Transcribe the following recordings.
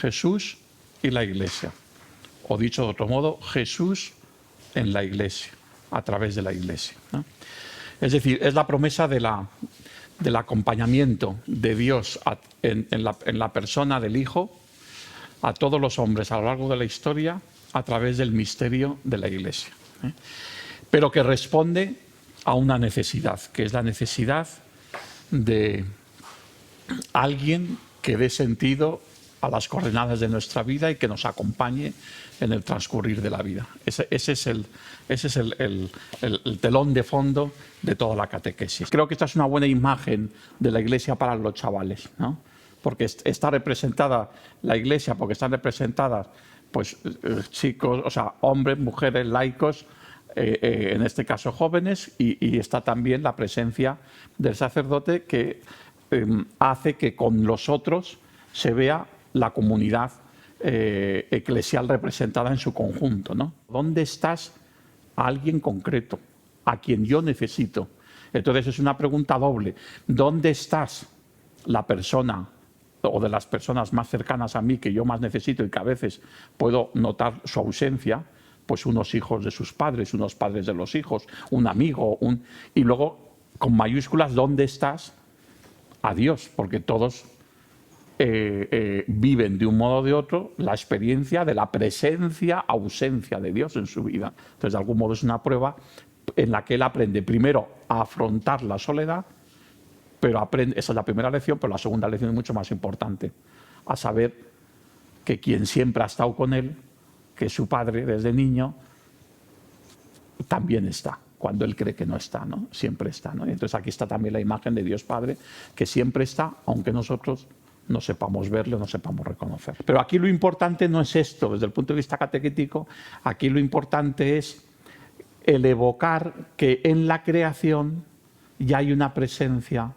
Jesús y la Iglesia. O dicho de otro modo, Jesús en la Iglesia, a través de la Iglesia, ¿no? Es decir, es la promesa del acompañamiento de Dios en la persona del Hijo a todos los hombres a lo largo de la historia a través del misterio de la Iglesia, ¿eh? Pero que responde a una necesidad, que es la necesidad de alguien que dé sentido a las coordenadas de nuestra vida y que nos acompañe en el transcurrir de la vida. Ese es el telón de fondo de toda la catequesis. Creo que esta es una buena imagen de la Iglesia para los chavales, ¿no? Porque está representada la Iglesia, porque están representadas pues, chicos, o sea, hombres, mujeres, laicos, en este caso jóvenes, y está también la presencia del sacerdote que hace que con los otros se vea la comunidad eclesial representada en su conjunto, ¿no? ¿Dónde estás a alguien concreto, a quien yo necesito? Entonces es una pregunta doble. ¿Dónde estás la persona o de las personas más cercanas a mí que yo más necesito y que a veces puedo notar su ausencia? Pues unos hijos de sus padres, unos padres de los hijos, un amigo, y luego con mayúsculas, ¿dónde estás a Dios? Porque todos viven de un modo o de otro la experiencia de la presencia-ausencia de Dios en su vida. Entonces, de algún modo es una prueba en la que él aprende primero a afrontar la soledad, pero aprende, esa es la primera lección, pero la segunda lección es mucho más importante, a saber que quien siempre ha estado con él, que es su padre desde niño, también está. Cuando él cree que no está, ¿no? Siempre está, ¿no? Y entonces aquí está también la imagen de Dios Padre, que siempre está, aunque nosotros no sepamos verle o no sepamos reconocer. Pero aquí lo importante no es esto, desde el punto de vista catequético, aquí lo importante es el evocar que en la creación ya hay una presencia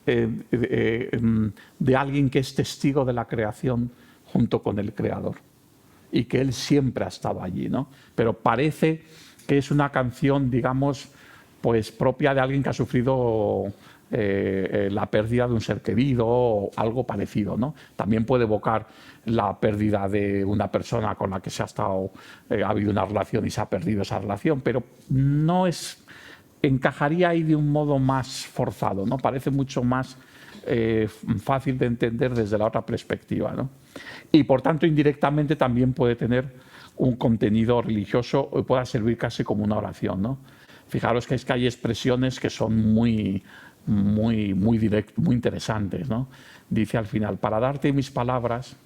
de alguien que es testigo de la creación junto con el Creador, y que él siempre ha estado allí, ¿no? Pero parece que es una canción, digamos, pues propia de alguien que ha sufrido la pérdida de un ser querido o algo parecido, ¿no? También puede evocar la pérdida de una persona con la que se ha habido una relación y se ha perdido esa relación, pero no encajaría ahí de un modo más forzado, ¿no? Parece mucho más fácil de entender desde la otra perspectiva, ¿no? Y por tanto, indirectamente también puede tener un contenido religioso o pueda servir casi como una oración, ¿no? Fijaros que hay expresiones que son muy interesantes, ¿no? Dice al final: para darte mis palabras,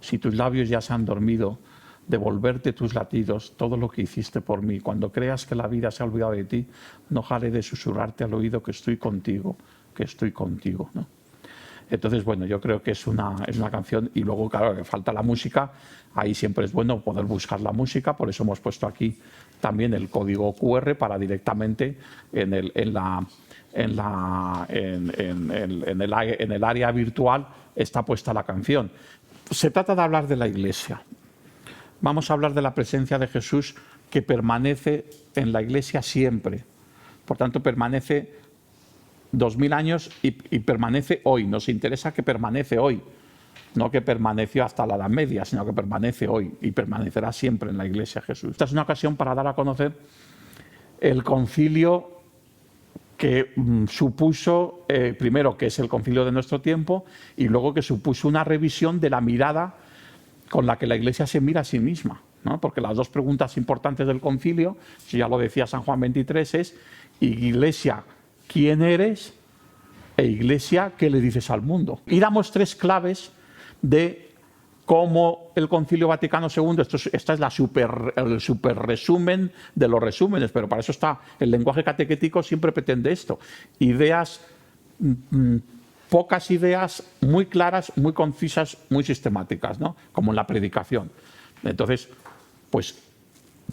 si tus labios ya se han dormido, devolverte tus latidos, todo lo que hiciste por mí. Cuando creas que la vida se ha olvidado de ti, no dejaré de susurrarte al oído que estoy contigo, ¿no? Entonces, bueno, yo creo que es una canción, y luego, claro, que falta la música. Ahí siempre es bueno poder buscar la música, por eso hemos puesto aquí también el código QR para directamente en el área virtual está puesta la canción. Se trata de hablar de la Iglesia. Vamos a hablar de la presencia de Jesús, que permanece en la Iglesia siempre. Por tanto, permanece 2000 años y permanece hoy. Nos interesa que permanece hoy, no que permaneció hasta la Edad Media, sino que permanece hoy y permanecerá siempre en la Iglesia Jesús. Esta es una ocasión para dar a conocer el concilio que supuso, primero, que es el concilio de nuestro tiempo, y luego que supuso una revisión de la mirada con la que la Iglesia se mira a sí misma, ¿no? Porque las dos preguntas importantes del concilio, si ya lo decía San Juan 23, es: Iglesia, ¿quién eres? E Iglesia, ¿qué le dices al mundo? Y damos tres claves de cómo el Concilio Vaticano II, esta es el super resumen de los resúmenes, pero para eso está el lenguaje catequético, siempre pretende esto: ideas, pocas ideas, muy claras, muy concisas, muy sistemáticas, ¿no? Como en la predicación. Entonces, pues,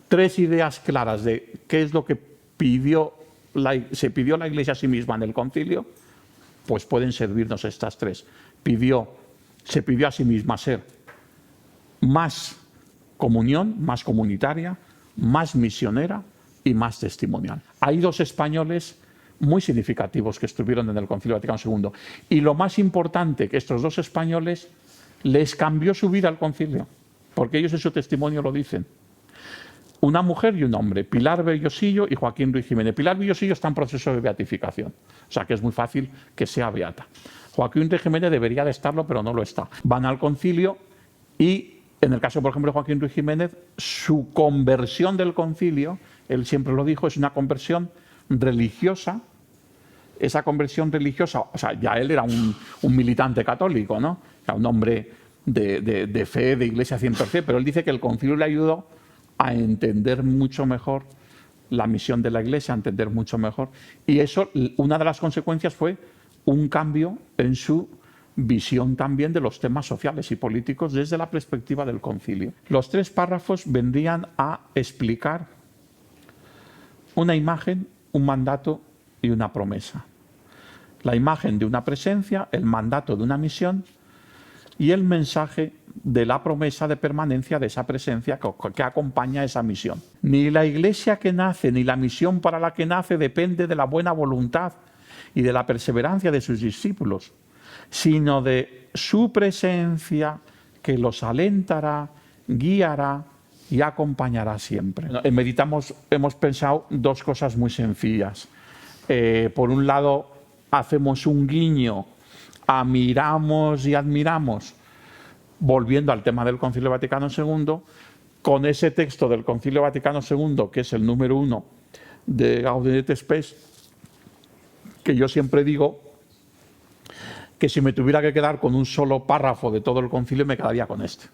tres ideas claras de qué es lo que se pidió la Iglesia a sí misma en el concilio, pues pueden servirnos estas tres. Se pidió a sí misma ser más comunión, más comunitaria, más misionera y más testimonial. Hay dos españoles muy significativos que estuvieron en el Concilio Vaticano II. Y lo más importante, que estos dos españoles Les cambió su vida el concilio, porque ellos en su testimonio lo dicen. Una mujer y un hombre, Pilar Bellosillo y Joaquín Ruiz Jiménez. Pilar Bellosillo está en proceso de beatificación, o sea que es muy fácil que sea beata. Joaquín Ruiz Jiménez debería de estarlo, pero no lo está. Van al concilio y, en el caso, por ejemplo, de Joaquín Ruiz Jiménez, su conversión del concilio, él siempre lo dijo, es una conversión religiosa. Esa conversión religiosa, o sea, ya él era un militante católico, ¿no? Era un hombre de fe, de iglesia 100%, pero él dice que el concilio le ayudó a entender mucho mejor la misión de la iglesia, a entender mucho mejor. Y eso, una de las consecuencias fue un cambio en su visión también de los temas sociales y políticos desde la perspectiva del concilio. Los 3 párrafos vendrían a explicar una imagen, un mandato y una promesa. La imagen de una presencia, el mandato de una misión y el mensaje de la promesa de permanencia de esa presencia que acompaña esa misión. Ni la iglesia que nace ni la misión para la que nace depende de la buena voluntad y de la perseverancia de sus discípulos, sino de su presencia que los alentará, guiará y acompañará siempre. En Meditamos hemos pensado 2 cosas muy sencillas. Por un lado, hacemos un guiño a miramos y admiramos, volviendo al tema del Concilio Vaticano II, con ese texto del Concilio Vaticano II, que es el número 1 de Gaudium et Spes, que yo siempre digo que si me tuviera que quedar con un solo párrafo de todo el concilio, me quedaría con este.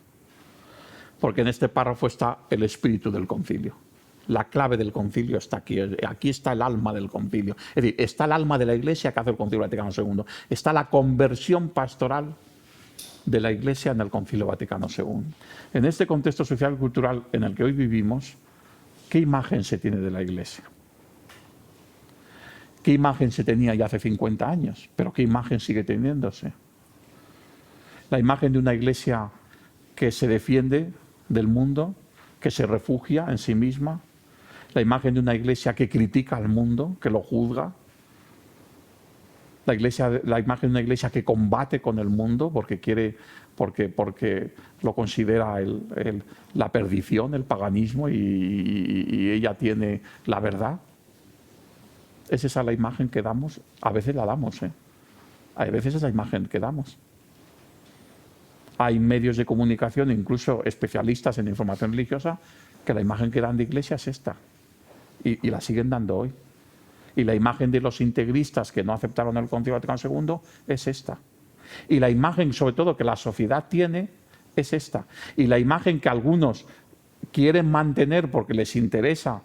Porque en este párrafo está el espíritu del concilio. La clave del concilio está aquí. Aquí está el alma del concilio. Es decir, está el alma de la Iglesia que hace el Concilio Vaticano II. Está la conversión pastoral de la Iglesia en el Concilio Vaticano II. En este contexto social y cultural en el que hoy vivimos, ¿qué imagen se tiene de la Iglesia? ¿Qué imagen se tenía ya hace 50 años? ¿Pero qué imagen sigue teniéndose? La imagen de una Iglesia que se defiende del mundo, que se refugia en sí misma. La imagen de una iglesia que critica al mundo, que lo juzga. La imagen de una iglesia que combate con el mundo porque lo considera la perdición, el paganismo y ella tiene la verdad. ¿Es esa la imagen que damos? A veces la damos, ¿eh? A veces es la imagen que damos. Hay medios de comunicación, incluso especialistas en información religiosa, que la imagen que dan de iglesia es esta. Y la siguen dando hoy. Y la imagen de los integristas que no aceptaron el Concilio Vaticano II es esta. Y la imagen, sobre todo, que la sociedad tiene es esta. Y la imagen que algunos quieren mantener porque les interesa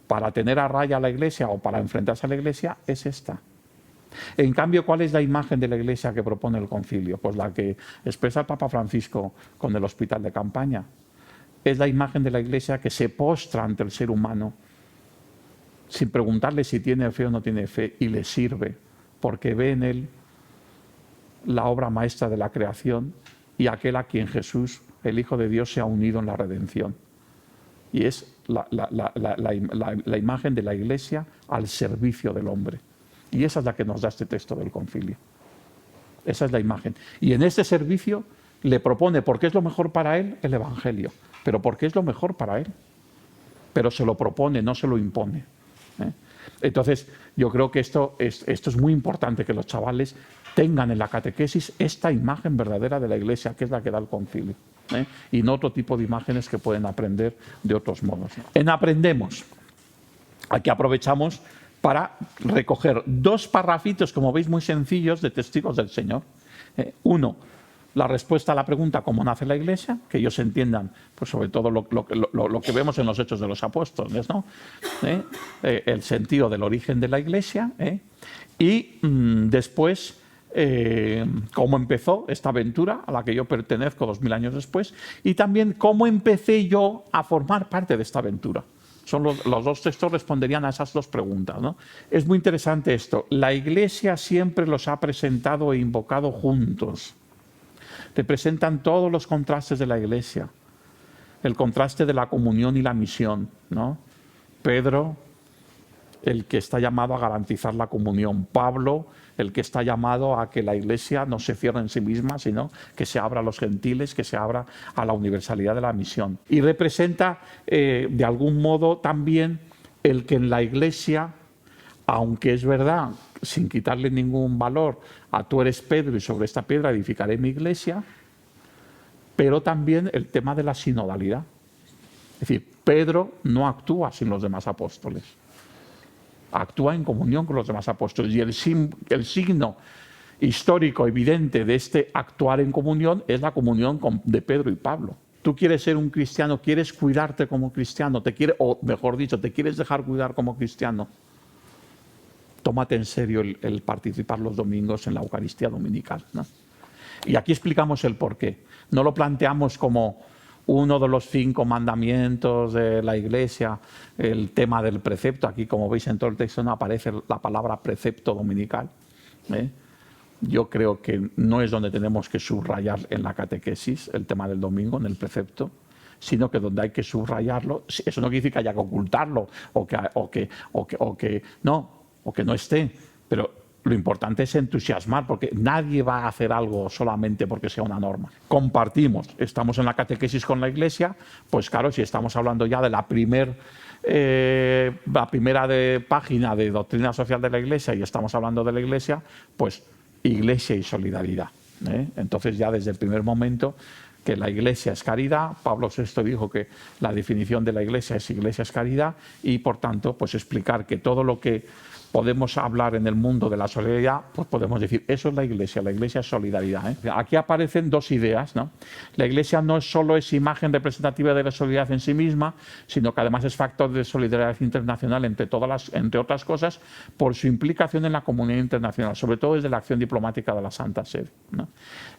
para tener a raya a la Iglesia o para enfrentarse a la Iglesia es esta. En cambio, ¿cuál es la imagen de la Iglesia que propone el concilio? Pues la que expresa el Papa Francisco con el hospital de campaña. Es la imagen de la Iglesia que se postra ante el ser humano sin preguntarle si tiene fe o no tiene fe, y le sirve, porque ve en él la obra maestra de la creación y aquel a quien Jesús, el Hijo de Dios, se ha unido en la redención. Y es la imagen de la Iglesia al servicio del hombre. Y esa es la que nos da este texto del concilio. Esa es la imagen. Y en este servicio le propone, porque es lo mejor para él, el Evangelio. Pero porque es lo mejor para él. Pero se lo propone, no se lo impone. Entonces, yo creo que esto es muy importante, que los chavales tengan en la catequesis esta imagen verdadera de la Iglesia, que es la que da el concilio. Y no otro tipo de imágenes que pueden aprender de otros modos. En Aprendemos, aquí aprovechamos para recoger 2 parrafitos, como veis, muy sencillos, de testigos del Señor. Uno, la respuesta a la pregunta ¿cómo nace la Iglesia? Que ellos entiendan, pues sobre todo lo que vemos en los Hechos de los Apóstoles, ¿no? El sentido del origen de la Iglesia. Y después, cómo empezó esta aventura a la que yo pertenezco 2000 años después, y también cómo empecé yo a formar parte de esta aventura. Los 2 textos responderían a esas 2 preguntas, ¿no? Es muy interesante esto. La Iglesia siempre los ha presentado e invocado juntos. Representan todos los contrastes de la Iglesia. El contraste de la comunión y la misión, ¿no? Pedro, el que está llamado a garantizar la comunión. Pablo, el que está llamado a que la Iglesia no se cierre en sí misma, sino que se abra a los gentiles, que se abra a la universalidad de la misión. Y representa, de algún modo, también el que en la Iglesia, aunque es verdad, sin quitarle ningún valor a tú eres Pedro y sobre esta piedra edificaré mi Iglesia, pero también el tema de la sinodalidad. Es decir, Pedro no actúa sin los demás apóstoles. Actúa en comunión con los demás apóstoles. Y el signo histórico evidente de este actuar en comunión es la comunión de Pedro y Pablo. Tú quieres ser un cristiano, quieres cuidarte como cristiano, o mejor dicho, te quieres dejar cuidar como cristiano. Tómate en serio el participar los domingos en la Eucaristía dominical, ¿no? Y aquí explicamos el porqué. No lo planteamos como uno de los 5 mandamientos de la Iglesia, el tema del precepto. Aquí, como veis en todo el texto, no aparece la palabra precepto dominical. Yo creo que no es donde tenemos que subrayar en la catequesis el tema del domingo, en el precepto, sino que donde hay que subrayarlo. Eso no quiere decir que haya que ocultarlo o que no esté, pero lo importante es entusiasmar, porque nadie va a hacer algo solamente porque sea una norma. Compartimos, estamos en la catequesis con la Iglesia, pues claro, si estamos hablando ya de la primera página de doctrina social de la Iglesia y estamos hablando de la Iglesia, pues Iglesia y solidaridad. Entonces ya desde el primer momento que la Iglesia es caridad. Pablo VI dijo que la definición de la Iglesia es caridad, y por tanto pues explicar que todo lo que podemos hablar en el mundo de la solidaridad, pues podemos decir, eso es la Iglesia es solidaridad. Aquí aparecen 2 ideas, ¿no? La Iglesia no solo es imagen representativa de la solidaridad en sí misma, sino que además es factor de solidaridad internacional, entre otras cosas, por su implicación en la comunidad internacional, sobre todo desde la acción diplomática de la Santa Sede, ¿no?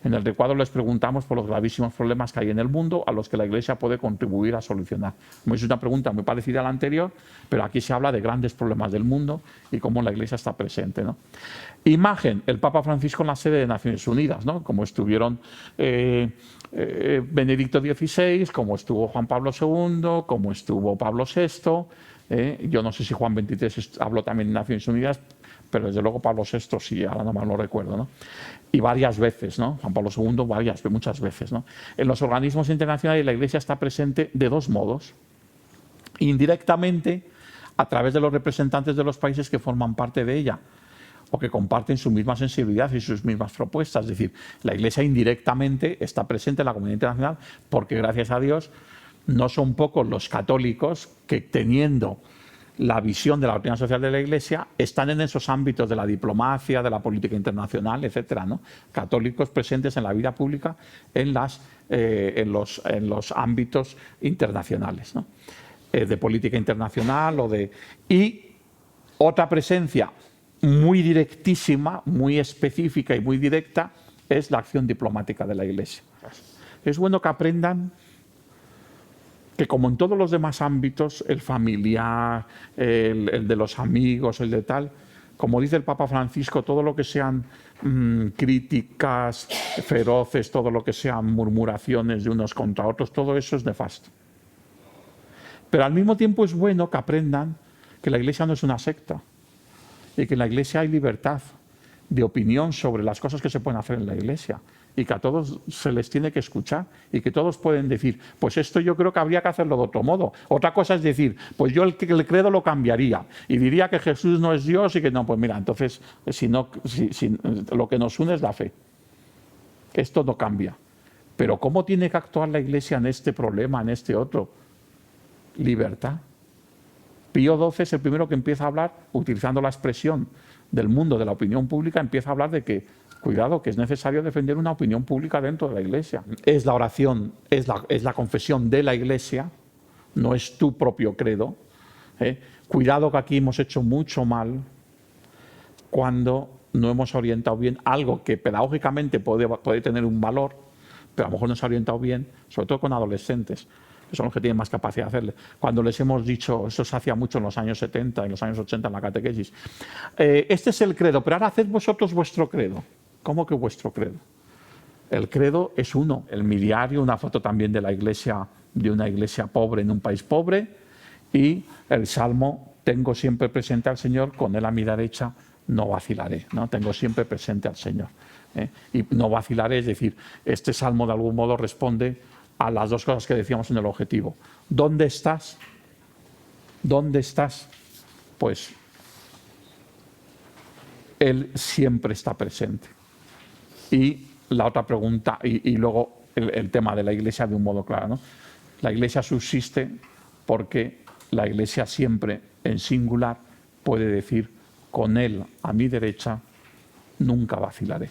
En el recuadro les preguntamos por los gravísimos problemas que hay en el mundo a los que la Iglesia puede contribuir a solucionar. Es una pregunta muy parecida a la anterior, pero aquí se habla de grandes problemas del mundo y cómo la Iglesia está presente, ¿no? Imagen, el Papa Francisco en la sede de Naciones Unidas, ¿no? Como estuvieron Benedicto XVI, como estuvo Juan Pablo II, como estuvo Pablo VI. Yo no sé si Juan XXIII habló también en Naciones Unidas, pero desde luego Pablo VI sí, ahora no mal lo recuerdo, ¿no? Y varias veces, ¿no? Juan Pablo II muchas veces, ¿no? En los organismos internacionales la Iglesia está presente de 2 modos. Indirectamente, a través de los representantes de los países que forman parte de ella o que comparten su misma sensibilidad y sus mismas propuestas. Es decir, la Iglesia indirectamente está presente en la comunidad internacional porque, gracias a Dios, no son pocos los católicos que, teniendo la visión de la doctrina social de la Iglesia, están en esos ámbitos de la diplomacia, de la política internacional, etcétera, ¿no? Católicos presentes en la vida pública en los ámbitos internacionales, ¿no? De política internacional y otra presencia muy directísima, muy específica y muy directa es la acción diplomática de la Iglesia. Es bueno que aprendan que, como en todos los demás ámbitos, el familiar, el de los amigos, el de tal, como dice el Papa Francisco, todo lo que sean críticas feroces, todo lo que sean murmuraciones de unos contra otros, todo eso es nefasto. Pero al mismo tiempo es bueno que aprendan que la Iglesia no es una secta y que en la Iglesia hay libertad de opinión sobre las cosas que se pueden hacer en la Iglesia y que a todos se les tiene que escuchar y que todos pueden decir, pues esto yo creo que habría que hacerlo de otro modo. Otra cosa es decir, pues yo el credo lo cambiaría y diría que Jesús no es Dios y que no, pues mira, entonces lo que nos une es la fe. Esto no cambia. Pero ¿cómo tiene que actuar la Iglesia en este problema, en este otro? Libertad. Pío XII es el primero que empieza a hablar, utilizando la expresión del mundo de la opinión pública, empieza a hablar de que, cuidado, que es necesario defender una opinión pública dentro de la Iglesia. Es la oración, es la confesión de la Iglesia, no es tu propio credo. Cuidado, que aquí hemos hecho mucho mal cuando no hemos orientado bien algo que pedagógicamente puede tener un valor, pero a lo mejor no se ha orientado bien, sobre todo con adolescentes, que son los que tienen más capacidad de hacerle. Cuando les hemos dicho, eso se hacía mucho en los años 70, en los años 80 en la catequesis, este es el credo, pero ahora haced vosotros vuestro credo. ¿Cómo que vuestro credo? El credo es uno. El miliario, una foto también de la iglesia, de una iglesia pobre en un país pobre, y el salmo, tengo siempre presente al Señor, con Él a mi derecha, no vacilaré, ¿no? Tengo siempre presente al Señor. Y no vacilaré, es decir, este salmo de algún modo responde a las dos cosas que decíamos en el objetivo. ¿Dónde estás? ¿Dónde estás? Pues Él siempre está presente. Y la otra pregunta, y luego el tema de la Iglesia de un modo claro, ¿no? La Iglesia subsiste porque la Iglesia siempre, en singular, puede decir, con Él a mi derecha, nunca vacilaré.